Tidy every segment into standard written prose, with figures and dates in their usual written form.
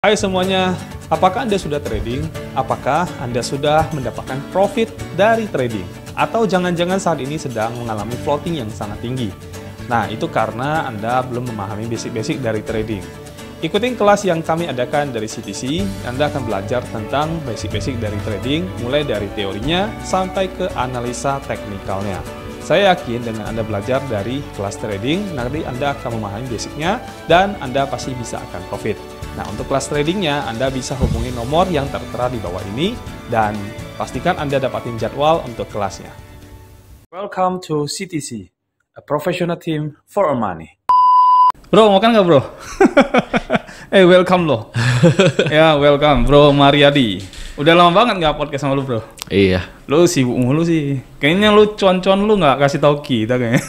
Hai semuanya, apakah Anda sudah trading? Apakah Anda sudah mendapatkan profit dari trading? Atau jangan-jangan saat ini sedang mengalami floating yang sangat tinggi? Nah, itu karena Anda belum memahami basic-basic dari trading. Ikutin kelas yang kami adakan dari CTC, Anda akan belajar tentang basic-basic dari trading, mulai dari teorinya sampai ke analisa teknikalnya. Saya yakin dengan Anda belajar dari kelas trading, nanti Anda akan memahami basicnya dan Anda pasti bisa akan profit. Nah, untuk kelas tradingnya, Anda bisa hubungi nomor yang tertera di bawah ini dan pastikan Anda dapatin jadwal untuk kelasnya. Welcome to CTC, a professional team for money. Bro, makan nggak bro? Welcome loh. Ya, welcome bro Mariadi. Udah lama banget nggak podcast sama lu bro? Iya. Lu sibuk mulu sih. Kayaknya lu cuan-cuan lu nggak kasih tau kita kayaknya.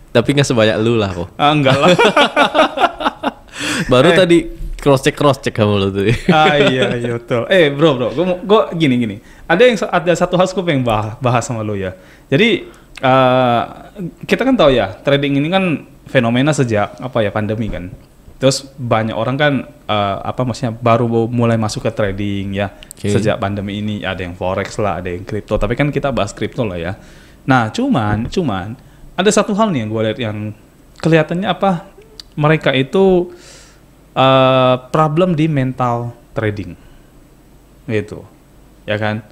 Tapi nggak sebanyak lu lah kok. Enggak lah. Baru tadi cross check kamu lu tuh. Iya betul. Bro, gue gini. Ada satu hal gue pengen bahas sama lu ya. Jadi kita kan tahu ya, trading ini kan fenomena sejak pandemi kan. Terus banyak orang kan maksudnya baru mulai masuk ke trading ya. Okay. Sejak pandemi ini ada yang forex lah, ada yang kripto. Tapi kan kita bahas kripto lah ya. Nah, cuman ada satu hal nih yang gue lihat yang kelihatannya mereka itu problem di mental trading, gitu, ya kan?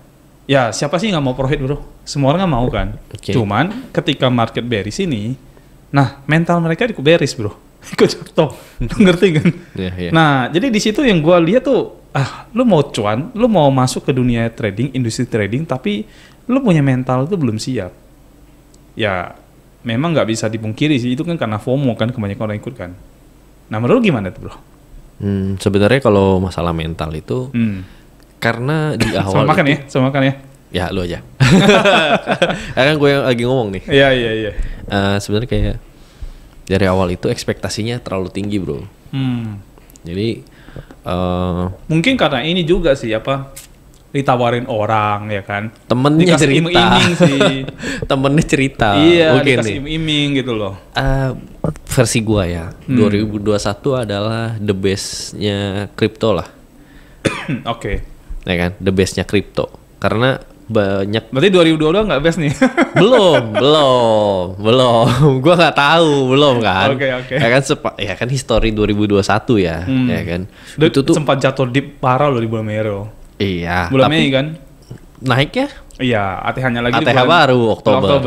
Ya siapa sih nggak mau profit bro? Semua orang nggak mau kan? Okay. Cuman ketika market bearish ini, nah mental mereka ikut bearish bro, ikut jatuh, ngerti kan? Yeah. Nah jadi di situ yang gue lihat tuh, lu mau cuan, lu mau masuk ke dunia trading, industri trading, tapi lu punya mental itu belum siap. Ya memang nggak bisa dipungkiri sih, itu kan karena FOMO kan, kebanyakan orang ikut kan. Nah menurut gimana tuh bro? Sebenarnya kalau masalah mental itu karena di awal sama makan ya. Ya lu aja. Kan gue yang lagi ngomong nih. Iya. Sebenarnya kayak dari awal itu ekspektasinya terlalu tinggi bro. Jadi mungkin karena ini juga sih ditawarin orang ya kan, temennya cerita, iming-iming sih. Temennya cerita, iya, dikasih iming-iming gitu loh. Versi gua ya, 2021 adalah the bestnya kripto lah. Oke. Ya kan, the bestnya kripto, karena banyak. Berarti 2022 nggak best nih? belum. Gua nggak tahu, belum kan. Oke. Ya kan history 2021 ya, ya kan. Itu tuh sempat jatuh deep parah loh di bulan Mei. Iya. Bulan Mei kan? Naik ya? Iya, ATH-nya lagi ATH di bulan baru Oktober.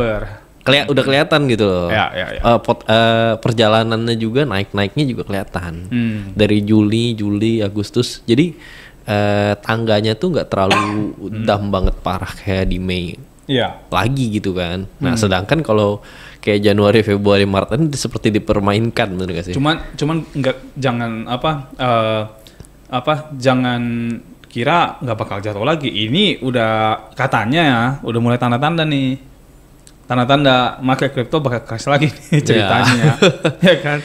Udah Hmm. kelihatan gitu loh. Ya. Perjalanannya juga naiknya juga kelihatan. Dari Juli, Agustus. Jadi tangganya tuh nggak terlalu dam banget parah kayak di Mei. Iya. Lagi gitu kan. Nah, sedangkan kalau kayak Januari, Februari, Maret ini seperti dipermainkan, bener gak sih? Cuman jangan jangan kira nggak bakal jatuh lagi. Ini udah katanya ya, udah mulai tanda-tanda nih. Tanda-tanda market crypto bakal crash lagi nih ceritanya. Ya kan?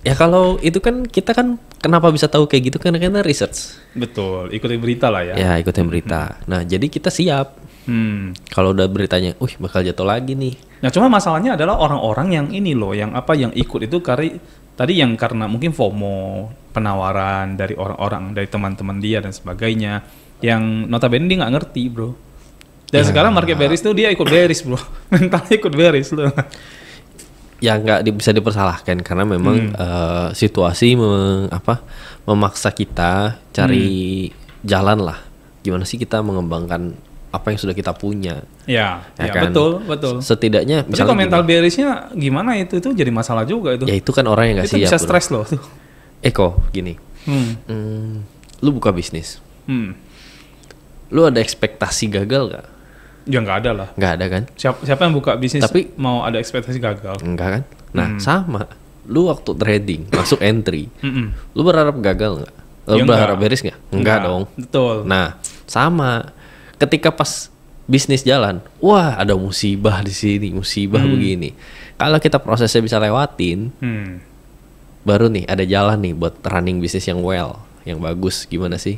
Ya kalau itu kan kita kan kenapa bisa tahu kayak gitu karena research. Betul, ikutin berita lah ya. Ya, ikutin berita. Nah, jadi kita siap. Kalau udah beritanya, bakal jatuh lagi nih. Nah, cuma masalahnya adalah orang-orang yang ini loh, yang ikut itu karena mungkin FOMO, penawaran dari orang-orang, dari teman-teman dia dan sebagainya, yang notabene dia nggak ngerti bro. Dan sekarang market bearish tuh dia ikut bearish bro, mentalnya ikut bearish loh. Ya nggak bisa dipersalahkan karena memang situasi memaksa kita cari jalan lah. Gimana sih kita mengembangkan apa yang sudah kita punya? Ya kan? Betul. Setidaknya. Tapi kalau mental bearishnya gimana itu jadi masalah juga itu. Ya itu kan orang yang nggak siap. Itu bisa stres loh tuh. Gini. Lu buka bisnis. Lu ada ekspektasi gagal nggak? Ya nggak ada lah. Nggak ada kan? Siapa yang buka bisnis tapi mau ada ekspektasi gagal? Enggak kan? Nah sama. Lu waktu trading masuk entry, lu berharap gagal nggak? Lu berharap bearish nggak? Enggak dong. Betul. Nah sama. Ketika pas bisnis jalan, wah ada musibah di sini, musibah begini. Kalau kita prosesnya bisa lewatin, baru nih ada jalan nih buat running bisnis yang yang bagus. Gimana sih?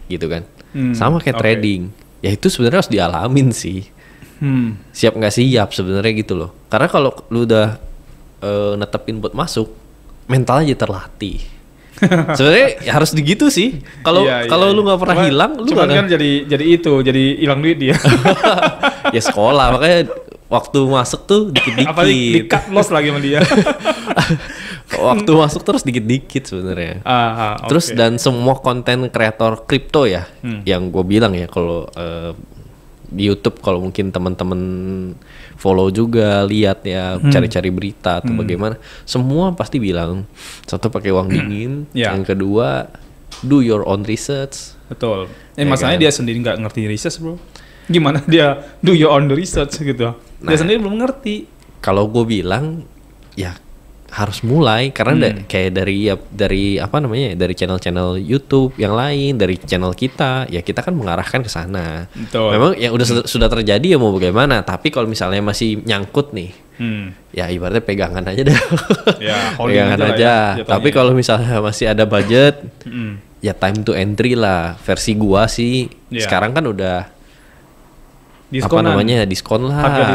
Gitu kan? Sama kayak trading. Ya itu sebenarnya harus dialamin sih. Siap nggak siap sebenarnya gitu loh. Karena kalau lu udah netepin buat masuk, mentalnya jadi terlatih. Sebenarnya ya harus begitu sih. Kalau lu nggak pernah hilang, lu cuman kan jadi hilang duit dia. Ya sekolah, makanya waktu masuk tuh dikit-dikit. Apa di cut loss lagi sama dia. Waktu masuk terus dikit-dikit sebenarnya. Terus okay. dan semua konten kreator kripto ya, yang gue bilang ya kalau di YouTube kalau mungkin teman-teman follow juga lihat ya cari-cari berita atau bagaimana, semua pasti bilang satu pakai uang dingin, yang kedua do your own research. Betul. Masalahnya dia sendiri nggak ngerti research bro. Gimana dia do your own research gitu? Dia sendiri belum ngerti. Kalau gue bilang ya harus mulai karena kayak dari apa namanya dari channel-channel YouTube yang lain, dari channel kita ya kita kan mengarahkan ke sana. Memang yang udah sudah terjadi ya mau bagaimana, tapi kalau misalnya masih nyangkut nih ya ibaratnya pegangan aja deh. Ya, pegangan aja. Tapi kalau misalnya masih ada budget ya time to entry lah. Versi gua sih sekarang kan udah diskonan. Apa namanya diskon lah, harga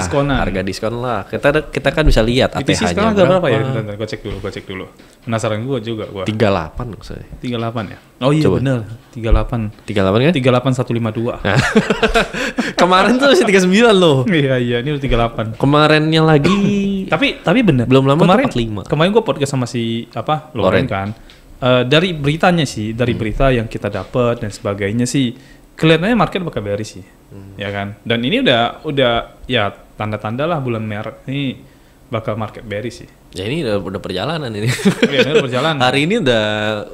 diskon lah. Kita kan bisa lihat ATH-nya sekarang berapa ya? Bentar, gua cek dulu. Penasaran gua juga. 38 maksudnya. 38 ya? Oh iya bener, 38 kan? 38152. Kemarin tuh masih 39 loh. Iya, ini udah 38. Kemarinnya lagi tapi bener. Belum lama kemarin, 45. Kemarin gua podcast sama si Loren kan. Dari beritanya sih, dari berita yang kita dapat dan sebagainya sih, kelihatannya market bakal bearish sih, ya kan. Dan ini udah ya tanda-tanda lah bulan Maret ini bakal market bearish sih. Ya ini udah perjalanan ini. Ya, ini udah perjalanan. Hari ini udah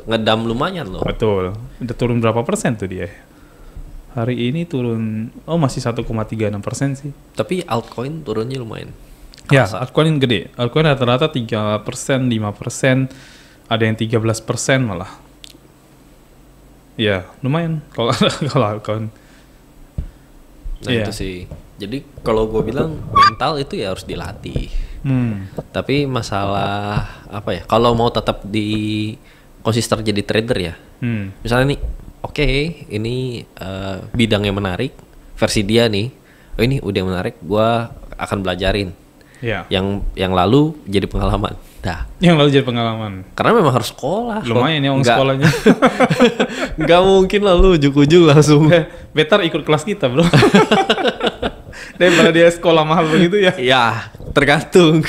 ngedam lumayan loh. Betul. Udah turun berapa persen tuh dia? Hari ini turun, masih 1,36% sih. Tapi altcoin turunnya lumayan. Ya, altcoin gede. Altcoin rata-rata 3%, 5%, ada yang 13% malah. Ya, lumayan kalau altcoin. Nah itu sih. Jadi kalau gue bilang mental itu ya harus dilatih. Tapi masalah apa ya? Kalau mau tetap di konsisten jadi trader ya. Misalnya nih, oke, ini bidangnya menarik, versi dia nih. Oh ini udah menarik, gue akan belajarin. Yang lalu jadi pengalaman. Yang lalu jadi pengalaman. Karena memang harus sekolah. Lumayan ya uang sekolahnya. Nggak mungkin lah lu ujuk-ujuk langsung. Better ikut kelas kita bro. Daripada dia sekolah mahal begitu ya. Ya tergantung.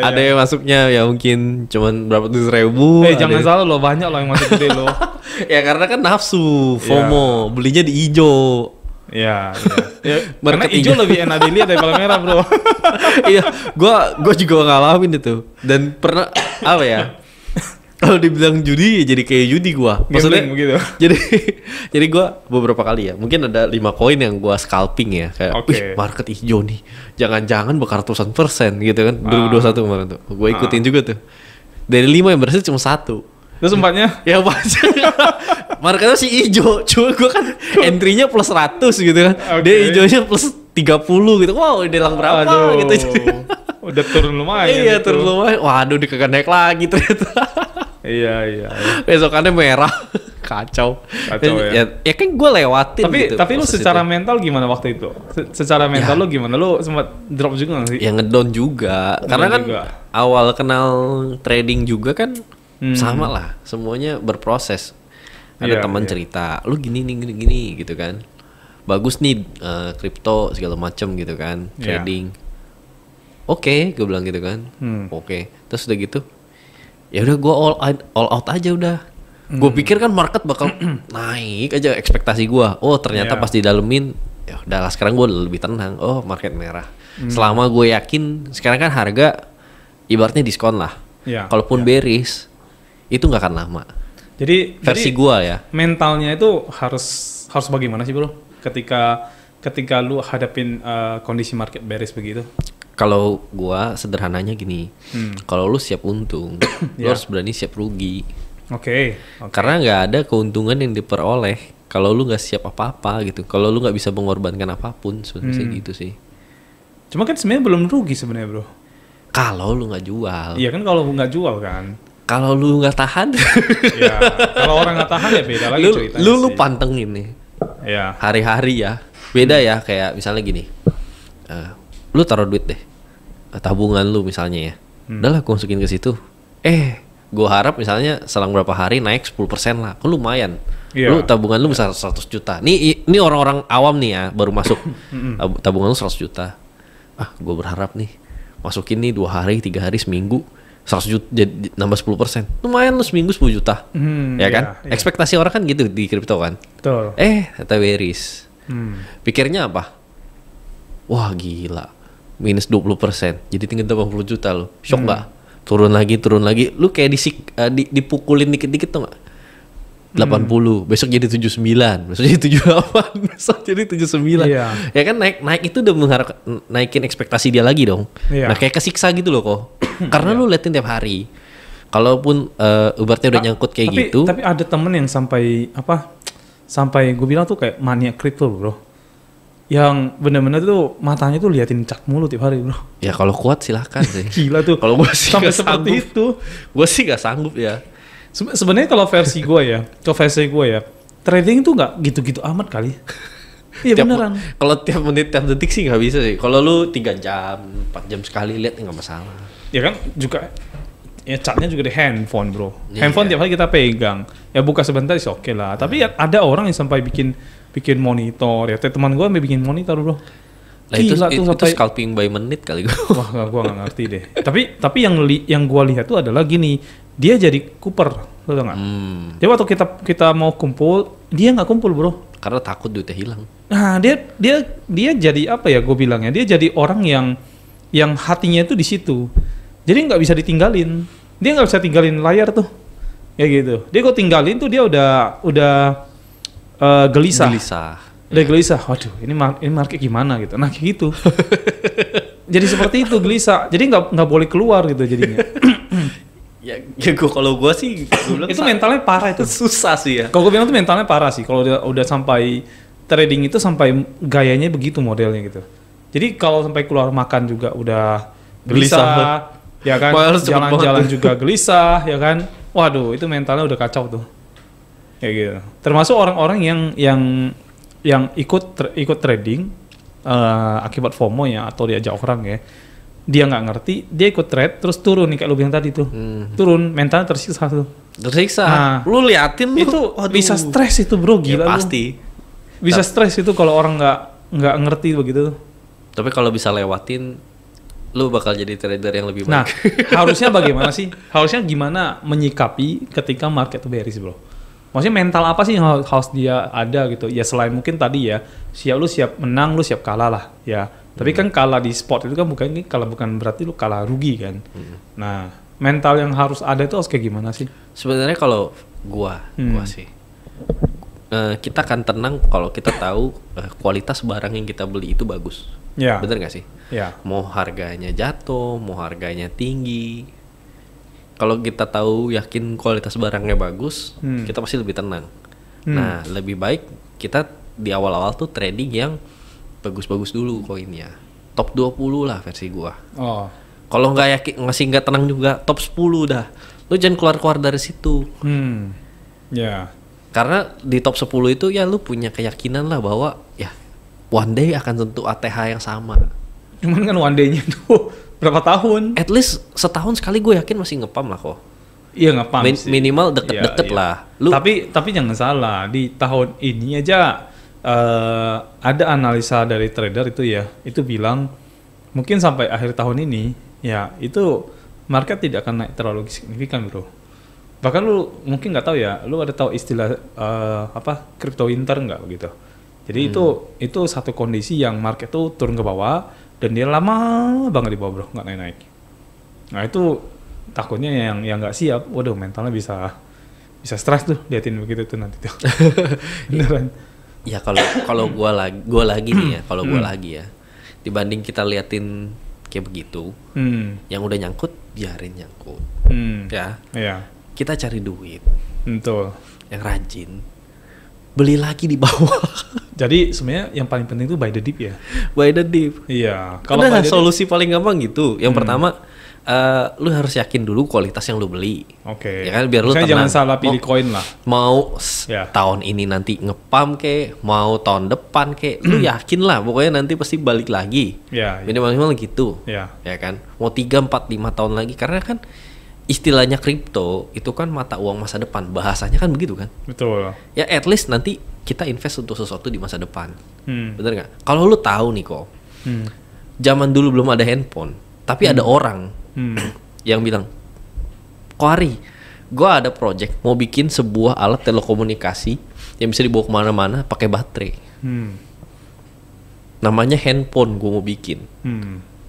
Ada yang masuknya ya mungkin cuman berapa ratus ribu. Jangan salah loh, banyak loh yang masuk gede loh. Ya karena kan nafsu, FOMO, belinya di hijau. Ya. Karena hijau lebih enak dilihat daripada merah bro. Iya, gua juga ngalamin itu. Dan pernah apa ya? Kalau dibilang judi ya jadi kayak judi gua. Maksudnya gitu. Jadi gua beberapa kali ya. Mungkin ada 5 koin yang gua scalping ya, kayak market hijau nih. Jangan-jangan bakal ratusan persen gitu kan. 2021 kemarin tuh. Gua ikutin juga tuh. Dari 5 yang berhasil cuma 1. Terus empatnya? Ya baca. Marketnya sih hijau, cuma gue kan entry-nya plus 100 gitu kan. Dia hijaunya plus 30 gitu. Wow, dia hilang berapa gitu. Udah turun lumayan. Iya, turun lumayan. Waduh, dia kagak naik lagi ternyata. Iya. Besokannya merah. Kacau ya. Ya kan gue lewatin tapi lu secara mental gimana waktu itu? Secara mental lu gimana? Lu sempat drop juga gak sih? Ya ngedown juga. Karena kan awal kenal trading juga kan sama lah, semuanya berproses. Ada teman cerita, lu gini gitu kan, bagus nih kripto segala macem gitu kan, trading. Oke, gue bilang gitu kan. Oke. Terus udah gitu, ya udah gue all out aja udah. Gue pikir kan market bakal naik aja, ekspektasi gue. Oh ternyata pas didalemin, ya udahlah sekarang gue lebih tenang. Oh market merah. Selama gue yakin sekarang kan harga ibaratnya diskon lah. Kalaupun bearish itu nggak akan lama. Jadi versi gua ya. Mentalnya itu harus bagaimana sih bro? Ketika lu hadapin kondisi market bearish begitu. Kalau gua sederhananya gini, kalau lu siap untung, lu harus berani siap rugi. Oke. Karena nggak ada keuntungan yang diperoleh kalau lu nggak siap apa-apa gitu. Kalau lu nggak bisa mengorbankan apapun, sebenarnya gitu sih. Cuma kan sebenarnya belum rugi sebenarnya bro. Kalau lu nggak jual. Iya kan kalau nggak jual kan. Kalau lu nggak tahan, ya. Kalau orang nggak tahan ya beda lagi ceritanya. Lu pantengin nih, hari-hari ya, beda ya. Kayak misalnya gini, lu taruh duit deh, tabungan lu misalnya ya, udahlah gue masukin ke situ, gue harap misalnya selang berapa hari naik 10% lah, kan lumayan. Lu tabungan lu bisa 100 juta. Ini orang-orang awam nih ya, baru masuk. Tabungan lu 100 juta. Gue berharap nih masukin nih 2 hari, 3 hari, seminggu 100 juta jadi nambah 10%. Lumayan lu seminggu 10 juta. Ya kan? Ekspektasi orang kan gitu di kripto kan. Betul. Ternyata beris. Pikirnya apa? Wah gila. Minus 20%. Jadi tinggal 80 juta lo. Shock nggak? Turun lagi. Lu kayak dipukulin dikit-dikit tuh nggak? 80, besok jadi 79, besok jadi 78, besok jadi 79. Ya kan naik itu udah naikin ekspektasi dia lagi dong. Nah kayak kesiksa gitu loh kok. Karena lu liatin tiap hari. Kalaupun ibaratnya udah nyangkut kayak gitu. Tapi ada temen yang sampai gue bilang tuh kayak maniak kripto bro. Yang bener-bener tuh matanya tuh liatin cat mulu tiap hari bro. Ya kalau kuat silahkan sih. Gila tuh. Kalau gue sih sampai seperti itu. Gue sih gak sanggup ya. Sebenarnya kalau versi gue ya, trading tuh nggak gitu-gitu amat kali. Iya beneran. Kalau tiap menit, tiap detik sih nggak bisa sih. Kalau lu 3 jam, 4 jam sekali lihat nggak masalah. Ya kan juga, ya chartnya juga di handphone bro. Handphone tiap hari kita pegang. Ya buka sebentar sih oke lah. Tapi ya ada orang yang sampai bikin monitor. Ya teman gue sampai bikin monitor bro. Lah itu scalping by menit kali gue. Wah, gue nggak ngerti deh. Tapi yang gue lihat tuh adalah gini, dia jadi Cooper, lo tau nggak? Jadi waktu kita mau kumpul, dia nggak kumpul bro. Karena takut duitnya hilang. Nah dia jadi apa ya? Gue bilangnya dia jadi orang yang hatinya itu di situ. Jadi nggak bisa ditinggalin. Dia nggak bisa tinggalin layar tuh, ya gitu. Dia kok tinggalin tuh dia udah gelisah. Udah gelisah, waduh ini market gimana gitu. Nah kayak gitu. Jadi seperti itu gelisah. Jadi nggak boleh keluar gitu jadinya. ya kalau gue sih itu mentalnya parah itu. Susah sih ya. Kalau gue bilang tuh mentalnya parah sih. Kalau udah sampai trading itu sampai gayanya begitu modelnya gitu. Jadi kalau sampai keluar makan juga udah gelisah, ya kan. Jalan-jalan juga gelisah, ya kan. Waduh itu mentalnya udah kacau tuh. Kayak gitu. Termasuk orang-orang yang ikut trading akibat FOMO ya atau diajak orang ya, dia nggak ngerti, dia ikut trade terus turun nih kayak lu bilang tadi tuh, turun mentalnya tersiksa tuh. Nah, lu liatin itu bisa stres itu bro, gila ya, pasti. Bisa stres itu kalau orang nggak ngerti begitu. Tapi kalau bisa lewatin, lu bakal jadi trader yang lebih baik. Nah, harusnya bagaimana sih? Harusnya gimana menyikapi ketika market itu bearish bro? Maksudnya mental apa sih yang harus dia ada gitu? Ya selain mungkin tadi ya, lu siap menang, lu siap kalah lah ya. Tapi kan kalah di spot itu kan bukan berarti lu kalah rugi kan. Nah, mental yang harus ada itu harus kayak gimana sih? Sebenarnya kalau gua sih, kita akan tenang kalau kita tahu kualitas barang yang kita beli itu bagus. Ya. Bener nggak sih? Ya. Mau harganya jatuh, mau harganya tinggi. Kalau kita tahu yakin kualitas barangnya bagus, kita pasti lebih tenang. Nah, lebih baik kita di awal-awal tuh trading yang bagus-bagus dulu koinnya. Top 20 lah versi gua. Oh. Kalau nggak yakin, masih nggak tenang juga, top 10 dah. Lu jangan keluar-keluar dari situ. Ya. Karena di top 10 itu ya lu punya keyakinan lah bahwa ya one day akan sentuh ATH yang sama. Cuman kan one day-nya tuh berapa tahun? At least setahun sekali gue yakin masih ngepam lah kok. Iya ngepam sih. Minimal deket-deket lah. Lu tapi jangan salah, di tahun ini aja ada analisa dari trader itu ya, itu bilang mungkin sampai akhir tahun ini ya itu market tidak akan naik terlalu signifikan bro. Bahkan lu mungkin nggak tahu ya, lu ada tahu istilah crypto winter nggak begitu? Jadi itu satu kondisi yang market tuh turun ke bawah dan dia lama banget di bawah bro, nggak naik-naik. Nah itu takutnya yang nggak siap, waduh mentalnya bisa stres tuh liatin begitu tuh nanti tuh. Beneran. Ya kalau gua lagi nih ya, kalau gua lagi ya, dibanding kita liatin kayak begitu, yang udah nyangkut biarin nyangkut, ya. Kita cari duit, betul, yang rajin, beli lagi di bawah. Jadi sebenarnya yang paling penting itu buy the dip ya. Buy the dip. Iya. Kalau solusi paling gampang gitu. Yang pertama, lu harus yakin dulu kualitas yang lu beli. Oke. Ya kan biar lu tenang. Jangan salah pilih koin lah. Mau tahun ini nanti ngepam kek, mau tahun depan kek, lu yakin lah. Pokoknya nanti pasti balik lagi. Iya. Minimal gitu. Iya. Ya kan. Mau 3, 4, 5 tahun lagi. Karena kan istilahnya kripto itu kan mata uang masa depan, bahasanya kan begitu kan. Betul. Ya at least nanti kita invest untuk sesuatu di masa depan. Bener nggak? Kalau lu tahu nih kok, zaman dulu belum ada handphone, tapi ada orang yang bilang, kok Ari, gue ada project mau bikin sebuah alat telekomunikasi yang bisa dibawa kemana-mana pakai baterai. Namanya handphone gue mau bikin.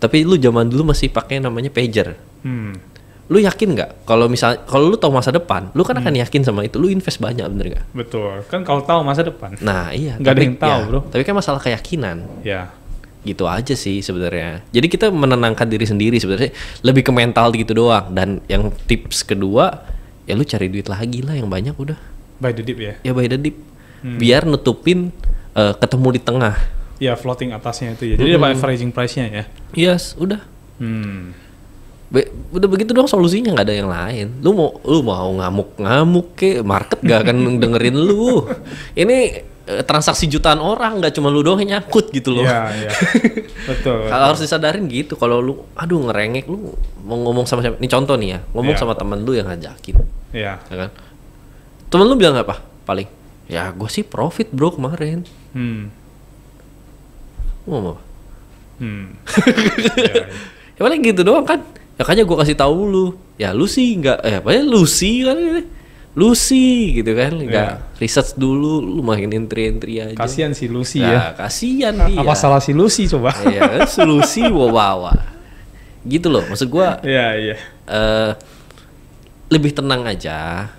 Tapi lu zaman dulu masih pakai namanya pager. Lu yakin nggak kalau lu tahu masa depan, lu kan akan yakin sama itu, lu invest banyak, bener nggak? Betul. Kan kalau tahu masa depan. Nah iya. Nggak ada yang tahu, bro. Tapi kan masalah keyakinan. Ya. Gitu aja sih sebenarnya. Jadi kita menenangkan diri sendiri sebenarnya, lebih ke mental gitu doang. Dan yang tips kedua, ya lu cari duit lagi lah yang banyak udah. Buy the dip ya. Ya buy the dip. Biar nutupin ketemu di tengah. Ya floating atasnya itu ya. Jadi dapat averaging price-nya ya. Yes, udah. Udah begitu doang solusinya, nggak ada yang lain. Lu mau ngamuk ke market gak akan dengerin lu. Ini transaksi jutaan orang, nggak cuma lu doang yang nyangkut gitu loh. Iya. Betul. Kalau harus disadarin gitu. Kalau lu ngerengek, lu mau ngomong sama siapa? Ini contoh nih ya, ngomong sama temen lu yang ngajakin. Iya. Ya kan? Temen lu bilang apa? Paling, ya gue sih profit bro kemarin. Ngomong apa? Ya paling gitu doang kan. Ya kayaknya gue kasih tahu lu, ya lu sih nggak, lu sih kan, lu sih gitu kan, nggak research dulu, lu main entry aja. Kasian si Lucy ya. Kasian dia. Apa salah si Lucy coba? Iya kan, solusi bawa. Gitu loh, maksud gue. Iya. Lebih tenang aja.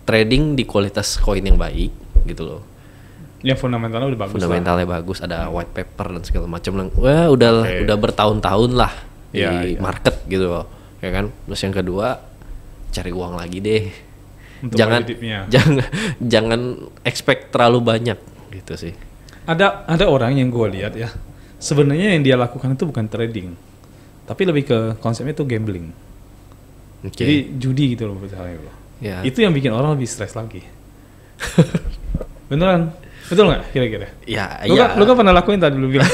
Trading di kualitas koin yang baik, gitu loh. Yang fundamentalnya udah bagus. Fundamentalnya bagus, ada white paper dan segala macam. Wah, udah bertahun-tahun lah di market gitu loh. Ya kan? Terus yang kedua, cari uang lagi deh. Untuk jangan expect terlalu banyak gitu sih. Ada orang yang gue lihat ya. Sebenarnya yang dia lakukan itu bukan trading. Tapi lebih ke konsepnya itu gambling. Jadi judi gitu loh misalnya loh. Ya. Itu yang bikin orang lebih stres lagi. Beneran? Betul nggak kira-kira? Ya, lu kan pernah lakuin tadi lu bilang.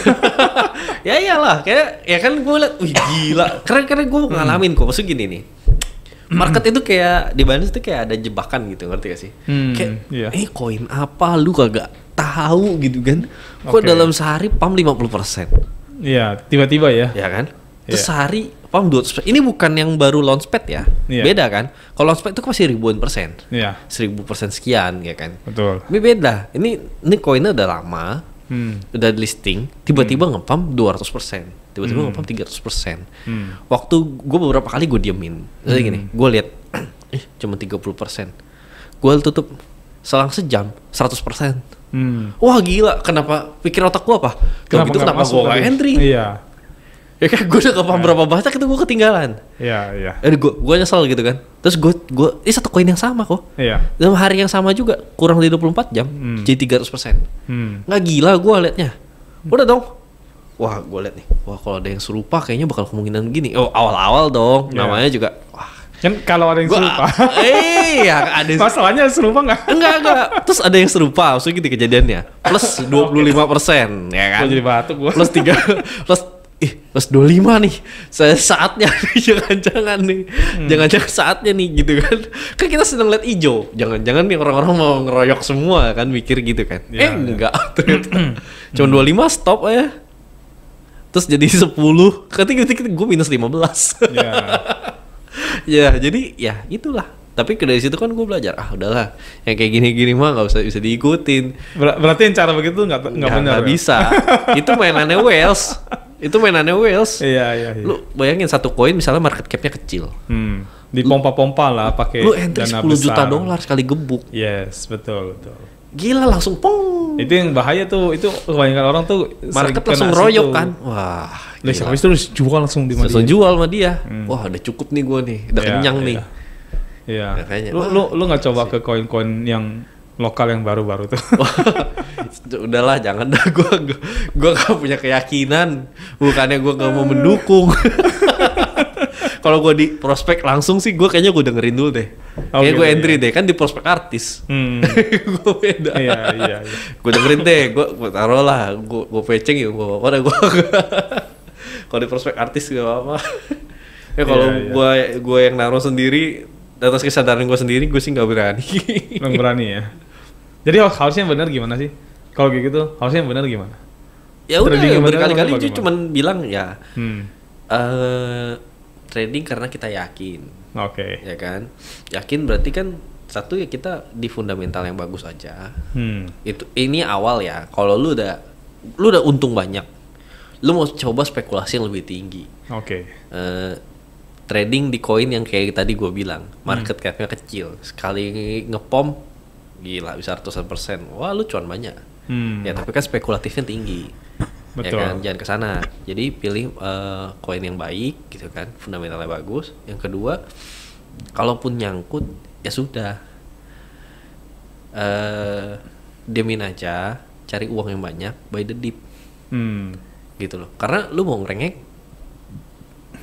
Ya iyalah, kayak ya kan gue liat, wih gila, karena gue ngalamin kok. Maksud gini nih, market itu kayak di Binance itu kayak ada jebakan gitu, ngerti gak sih? Kayak, koin apa lu kagak tahu gitu kan? Kok dalam sehari pump 50%? Iya, tiba-tiba ya. Ya kan? Terus sehari pump 200%. Ini bukan yang baru launchpad ya, beda kan? Kalau launchpad itu kan masih ribuan persen, 1000% sekian ya kan? Betul. Ini beda. Ini koinnya udah lama, udah listing, tiba-tiba ngepump 200%, tiba-tiba ngepump 300%. Waktu gue beberapa kali gue diemin, jadi gini, gue lihat, cuma 30%, gue tutup, selang sejam 100%. Wah gila, kenapa? Pikir otak gue apa? Kenapa gue nggak entry? Iya. Ya kan gue udah kepaham berapa banyak itu gue ketinggalan. Iya. Gue nyesel gitu kan. Terus gue ini satu koin yang sama kok. Iya. Dalam hari yang sama juga kurang dari 24 jam jadi 300%. Nggak gila gue liatnya. Udah dong. Wah gue liat nih. Wah kalau ada yang serupa kayaknya bakal kemungkinan gini. Oh awal-awal dong. Namanya juga. Wah. Kan kalau ada yang serupa. Iya ada. Masalahnya serupa nggak? Enggak. Terus ada yang serupa. Maksudnya gitu kejadiannya. Plus 25% ya kan. Jadi batuk gue. Plus 3. Plus 25 nih, saatnya nih, jangan-jangan nih, jangan-jangan saatnya nih gitu kan. Kan kita sedang lihat hijau, jangan-jangan nih orang-orang mau ngeroyok semua kan, mikir gitu kan. Enggak, ternyata cuma 25 stop aja. Terus jadi 10, ketika gue minus 15. Ya, jadi ya itulah. Tapi dari situ kan gue belajar, udahlah, yang kayak gini-gini mah nggak bisa diikutin. Berarti yang cara begitu nggak benar. Nggak bisa. Itu mainannya whales. Iya. Lu bayangin satu koin misalnya market cap-nya kecil. Dipompa-pompa lah pakai lu entry $10 juta sekali gebuk. Yes, betul. Gila langsung pong. Itu yang bahaya tuh, itu kebanyakan orang tuh market langsung royok kan. Wah. Habis itu jual langsung di langsung jual sama dia. Wah, udah cukup nih gue nih, udah kenyang nih. Iya. Lu nggak coba ke koin-koin yang lokal yang baru-baru tuh? Udahlah, jangan dah. Gue gak punya keyakinan. Bukannya gue gak mau mendukung. Kalau gue di prospek langsung sih, gue kayaknya gue dengerin dulu deh. Kayaknya gue entry deh, kan di prospek artis. Gue beda. Iya. Gue dengerin deh, gue taruh lah, gue peceng ya. Kalau di prospek artis gak apa-apa. Ya kalau gue yang naruh sendiri atas kesadaran gue sendiri, gue sih nggak berani. Nggak berani ya. Jadi harusnya benar gimana sih? Kalau kayak gitu harusnya benar gimana? Ya udah berkali-kali itu cuman bilang ya trading karena kita yakin. Oke. Ya kan, yakin berarti kan satu ya kita di fundamental yang bagus aja. Itu ini awal ya. Kalau lu udah untung banyak, lu mau coba spekulasi yang lebih tinggi. Oke. Trading di koin yang kayak tadi gue bilang, market capnya kecil, sekali ngepom gila bisa ratusan persen. Wah lu cuan banyak. Ya tapi kan spekulatifnya tinggi. Betul. Ya kan, jangan ke sana. Jadi pilih koin yang baik gitu kan, fundamentalnya bagus. Yang kedua, kalaupun nyangkut ya sudah, diamin aja, cari uang yang banyak, buy the dip, gitu loh. Karena lu mau ngerengek,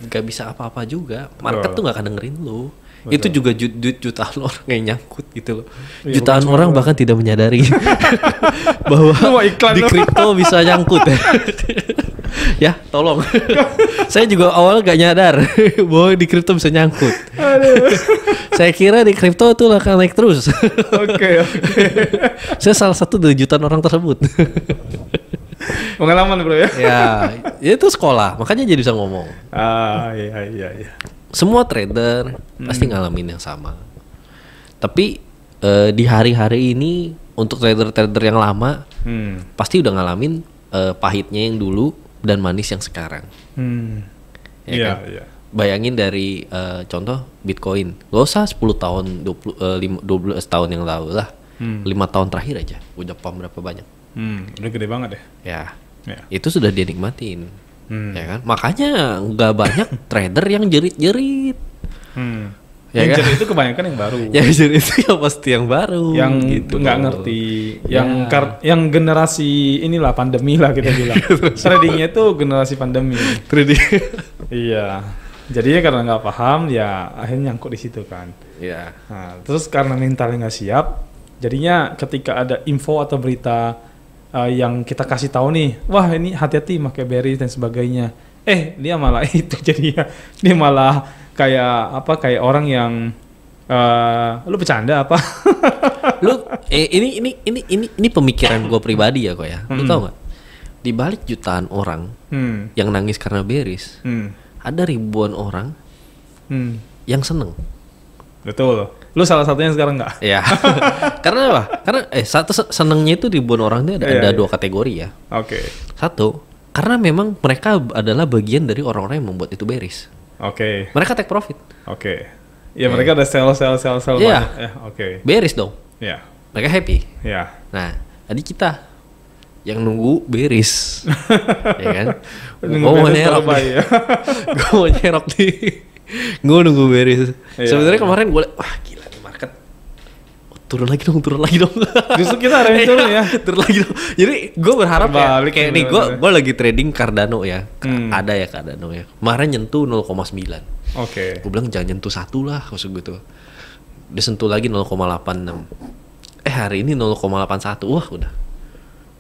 gak bisa apa-apa juga. Market tuh gak akan dengerin lu. Betul. Itu juga jutaan orang yang nyangkut gitu loh. Ya, jutaan orang bahkan tidak menyadari bahwa di kripto bisa nyangkut. Ya, tolong. Saya juga awal gak nyadar bahwa di kripto bisa nyangkut. Saya kira di kripto itu akan naik terus. Oke. Saya salah satu dari jutaan orang tersebut. Pengalaman bro ya? Ya itu sekolah, makanya jadi bisa ngomong. Iya. Semua trader pasti ngalamin yang sama. Tapi di hari-hari ini untuk trader-trader yang lama pasti udah ngalamin pahitnya yang dulu dan manis yang sekarang. Ya kan? Bayangin dari contoh Bitcoin, gak usah 10 tahun, 12 tahun yang lalu lah, 5 tahun terakhir aja udah pump berapa banyak. Udah gede banget ya. Itu sudah dia nikmatin. Ya kan? Makanya nggak banyak trader yang jerit-jerit. Ya yang jerit itu kebanyakan yang baru. Yang jerit itu ya pasti yang baru. Yang gitu nggak ngerti. Yang generasi inilah pandemi lah kita bilang. Tradingnya tuh generasi pandemi. Trading. Iya. Jadinya karena nggak paham ya akhirnya nyangkut di situ kan. Iya. Nah, terus karena mentalnya nggak siap, jadinya ketika ada info atau berita yang kita kasih tahu nih, wah ini hati-hati pakai berries dan sebagainya. Dia malah itu jadinya dia malah kayak orang yang lu bercanda apa? Lu ini pemikiran gue pribadi ya kok ya. Lu tau nggak? Di balik jutaan orang yang nangis karena berries, ada ribuan orang yang seneng. Betul. Lu salah satunya sekarang nggak? Iya. Karena apa? Karena satu senengnya itu ribuan orang itu ada dua kategori ya. Oke. Satu, karena memang mereka adalah bagian dari orang-orang yang membuat itu bearish. Oke. Mereka take profit. Oke. Ya mereka ada sell Iya. Oke. Bearish dong. Iya. Mereka happy. Iya. Nah, tadi kita yang nunggu bearish. Ya kan? Gue mau nyerok nih. Gue nunggu bearish. Sebenarnya kemarin gue wah gila nih market turun lagi dong. Justru kita ada yang turun ya. Turun lagi dong. Jadi gue berharap kayak nih gue lagi trading Cardano ya. Ada ya Cardano ya. Kemarin nyentuh 0,9. Oke. Gue bilang jangan nyentuh 1 lah maksud gue tuh. Dia sentuh lagi 0,86. Hari ini 0,81. Wah udah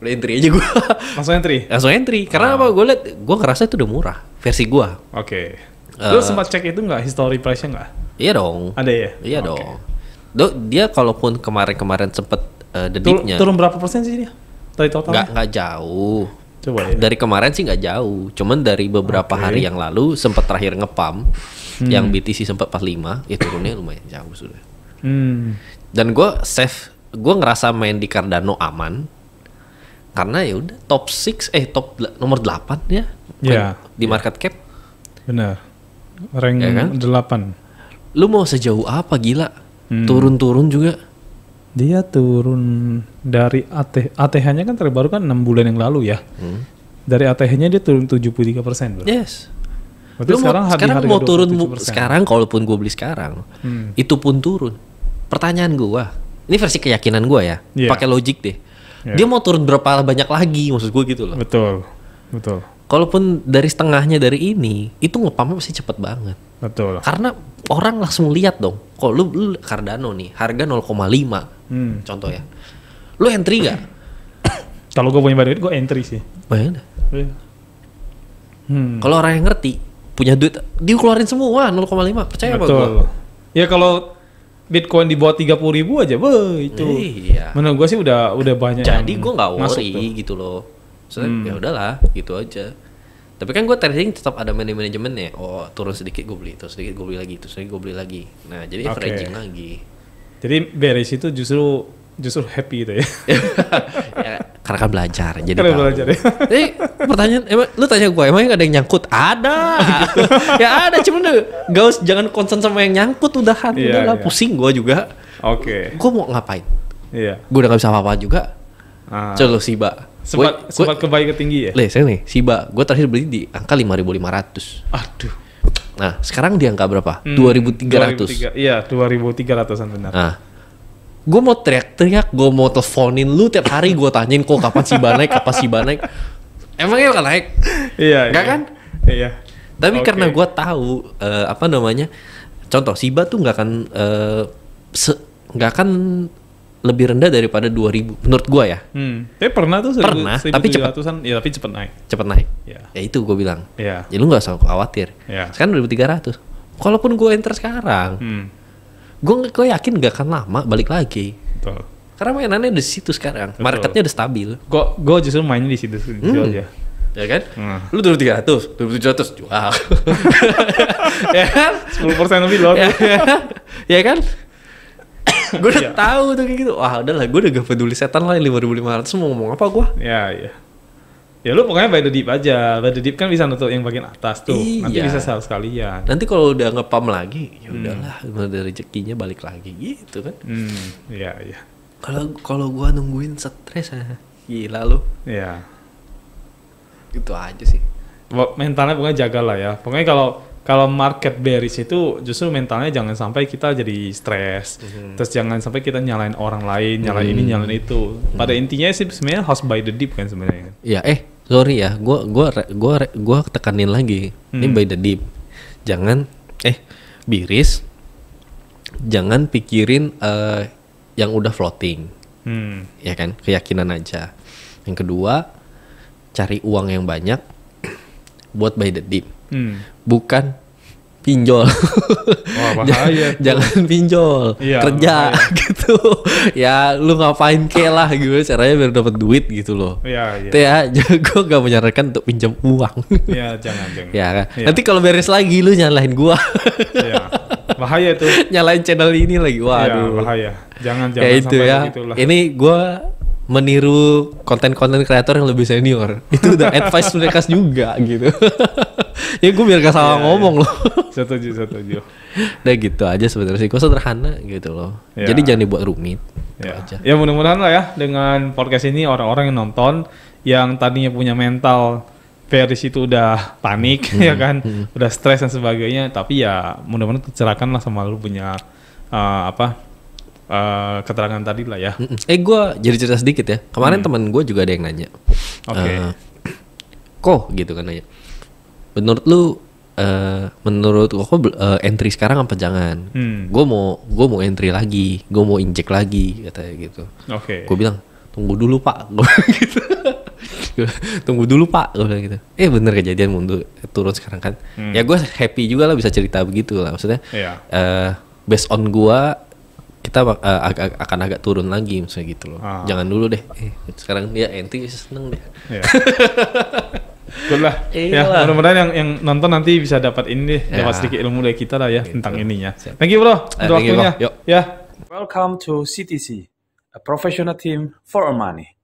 entry aja gue. Langsung entry. Karena apa? Gue ngerasa itu udah murah versi gue. Oke. Lu sempat cek itu nggak history price-nya nggak? Iya dong. Ada ya? Iya dong. Dia kalaupun kemarin sempet dediknya. Turun berapa persen sih dia? Dari total? Nggak jauh. Coba ya. Dari kemarin sih nggak jauh. Cuman dari beberapa hari yang lalu sempet terakhir ngepump, yang BTC sempat 45, ya turunnya lumayan jauh sudah. Dan gue ngerasa main di Cardano aman. Karena ya udah top nomor 8 ya. Di market cap. Benar. Rank ya kan? 8. Lu mau sejauh apa gila? Turun-turun juga. Dia turun dari ATH-nya kan terbaru kan 6 bulan yang lalu ya. Dari ATH-nya dia turun 73%. Yes. Berarti sekarang mau turun sekarang, kalaupun gue beli sekarang, itu pun turun. Pertanyaan gue, ini versi keyakinan gue ya, pakai logik deh. Dia mau turun berapa banyak lagi, maksud gue gitu loh. Betul. Kalaupun dari setengahnya dari ini, itu ngepumpnya pasti cepet banget. Betul. Karena orang langsung lihat dong. Kalau lu Cardano nih, harga 0,5, contoh ya. Lu entry nggak? Kalau gue punya duit, gue entry sih. Bayangin dah. Kalau orang yang ngerti, punya duit, dia keluarin semua 0,5, percaya apa gue? Betul. Ya kalau Bitcoin di bawah 30.000 aja, itu. Iya. Menurut gue sih udah banyak. Jadi gue nggak masuk worry tuh. gitu loh. Soalnya ya udahlah, gitu aja. Tapi kan gue trading tetap ada manajemennya. Oh, turun sedikit gue beli, terus sedikit gue beli lagi, terus sedikit gue beli lagi. Nah, jadi averaging lagi. Jadi bearish itu justru happy gitu ya. Ya, karena kan belajar, jadi Karena tahu. belajar ya. Jadi pertanyaan, lu tanya gue, emang ada yang nyangkut? Ada. Ya ada, cuman jangan concern sama yang nyangkut, udahan. Iya, Udahlah, iya. pusing gue juga. Oke. Gue mau ngapain? Iya. Gue udah gak bisa apa-apa juga. Coba lu Shiba. Sempat kebaik ke tinggi ya? Saya nih, Shiba, gue terakhir beli di angka 5.500. Aduh. Nah, sekarang di angka berapa? 2.300. Iya, 2.300-an benar. Nah, gue mau teriak-teriak, gue mau teleponin lu tiap hari, gue tanyain kok kapan Shiba naik, emangnya bakal naik? Iya. Enggak kan? Iya. Tapi Oke. karena gue tahu contoh Shiba tuh nggak akan lebih rendah daripada 2.000 menurut gue ya. Tapi pernah tuh Pernah, tapi cepet. 1.700-an, ya tapi cepet naik. Cepet naik. Iya. Ya itu gue bilang. Iya. Ya lu nggak usah khawatir. Iya. Sekarang 2.300. Kalaupun gue enter sekarang, gue yakin nggak akan lama balik lagi. Betul. Karena mainannya di situ sekarang, marketnya udah stabil. Gue justru mainnya di situ aja. Ya kan? Lu 2.300, 2.700 jual. Ya kan? 10% lebih loh. Ya kan? Gue udah tahu tuh kayak gitu. Wah, udahlah, gue udah gak peduli setan lah 5.500 mau ngomong apa gue. Ya. Ya lu pokoknya buy the dip aja. Buy the dip kan bisa nutup yang bagian atas tuh. Nanti Iya. bisa sell sekalian. Nanti kalau udah ngepam lagi, ya udahlah, dari rezekinya balik lagi gitu kan. Iya. Kalau gue nungguin stres gila lu. Iya. Gitu aja sih. Mentalnya pokoknya jaga lah ya. Pokoknya kalau market bearish itu justru mentalnya jangan sampai kita jadi stres. Terus jangan sampai kita nyalain orang lain, nyalain ini, nyalain itu. Pada intinya sih sebenarnya harus buy the dip kan sebenarnya. Ya, sorry ya, gua tekanin lagi. Ini buy the dip. Jangan biris. Jangan pikirin yang udah floating. Ya kan, keyakinan aja. Yang kedua, cari uang yang banyak buat buy the dip. Bukan pinjol. Wah, bahaya. Jangan pinjol, Iya, kerja bahaya. gitu. Ya lu ngapain lah gitu caranya biar dapat duit gitu loh. Iya. Itu ya, gue gak menyarankan untuk pinjam uang. Iya, jangan. Ya kan. Iya. Nanti kalau beres lagi lu nyalahin gua. Iya. Bahaya itu. Nyalain channel ini lagi. Iya, Waduh. bahaya. Jangan Kayak itu sampai ya. begitulah. Ini gua meniru konten-konten kreator yang lebih senior. Itu udah advice mereka juga gitu. Ya gue biar gak salah ngomong loh. Setuju. Udah gitu aja sebenarnya sih. Gue sederhana gitu loh. Ya. Jadi jangan dibuat rumit. Itu Ya. aja. Ya mudah-mudahan lah ya dengan podcast ini orang-orang yang nonton yang tadinya punya mental bearish itu udah panik ya kan, udah stres dan sebagainya, tapi ya mudah-mudahan tercerahkan lah sama lu punya keterangan tadi lah ya. Gue jadi cerita sedikit ya. Kemarin teman gue juga ada yang nanya. Oke. Kok gitu kan nanya. Menurut lu, menurut kok entry sekarang apa jangan? Gue mau entry lagi, gue mau injek lagi katanya gitu. Oke. Gue bilang tunggu dulu pak, gue gitu. Tunggu dulu pak, gue bilang gitu. Bener kejadian mundur turun sekarang kan. Ya gue happy juga lah bisa cerita begitu lah. Maksudnya based on gue kita akan agak turun lagi misalnya gitu loh. Jangan dulu deh. Sekarang dia entry seneng deh. Good lah. Ya, mudah-mudahan yang nonton nanti bisa dapat ini deh, dapat sedikit ilmu dari kita lah ya gitu. Tentang ininya. Thank you bro untuk waktunya. Ya. Welcome to CTC, a professional team for our money.